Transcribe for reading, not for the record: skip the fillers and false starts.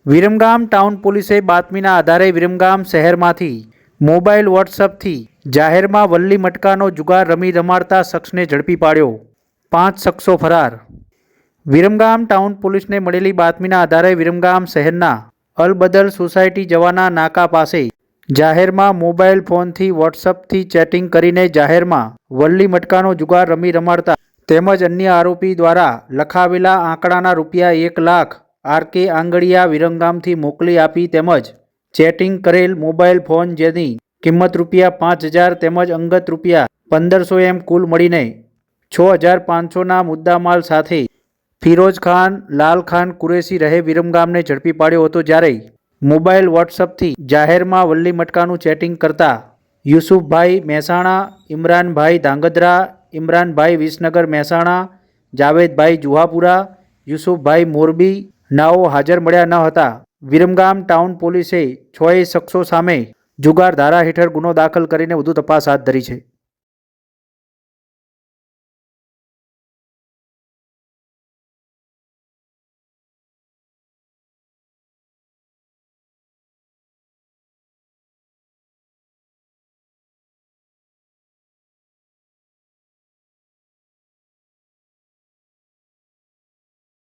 Viramgam town પોલીસે બાતમીના આધારે વિરમગામ શહેરમાંથી મોબાઈલ વોટ્સઅપથી જાહેરમાં વલ્લી મટકાનો જુગાર રમાડતા શખ્સને ઝડપી પાડ્યો। 5 શખ્સો ફરાર। વિરમગામ ટાઉન પોલીસને મળેલી બાતમીના આધારે વિરમગામ શહેરના અલબદલ સોસાયટી જવાના નાકા પાસે જાહેરમાં મોબાઈલ ફોનથી વોટ્સઅપથી ચેટિંગ કરીને જાહેરમાં વલ્લી મટકાનો જુગાર રમાડતા તેમજ અન્ય આરોપી દ્વારા લખાવેલા આંકડાના રૂપિયા 1 લાખ RK આંગડિયા વિરમગામથી મોકલી આપી તેમજ ચેટિંગ કરેલ મોબાઈલ ફોન જેની કિંમત રૂપિયા 5000 તેમજ અંગત રૂપિયા 1500 એમ કુલ મળીને 6500ના મુદ્દામાલ સાથે ફિરોઝ ખાન લાલખાન કુરેશી રહે વિરમગામને ઝડપી પાડ્યો હતો। જ્યારે મોબાઈલ વોટ્સઅપથી જાહેરમાં વલ્લી મટકાનું ચેટિંગ કરતા યુસુફભાઈ મહેસાણા, ઇમરાનભાઈ ધાંગધ્રા, ઇમરાનભાઈ વિસનગર મહેસાણા, જાવેદભાઈ જુહાપુરા, યુસુફભાઈ મોરબી નાઓ હાજર મળ્યા ન હતા। વિરમગામ ટાઉન પોલીસે 6 શખ્સો સામે જુગાર ધારા હેઠળ ગુનો દાખલ કરીને વધુ તપાસ હાથ ધરી છે।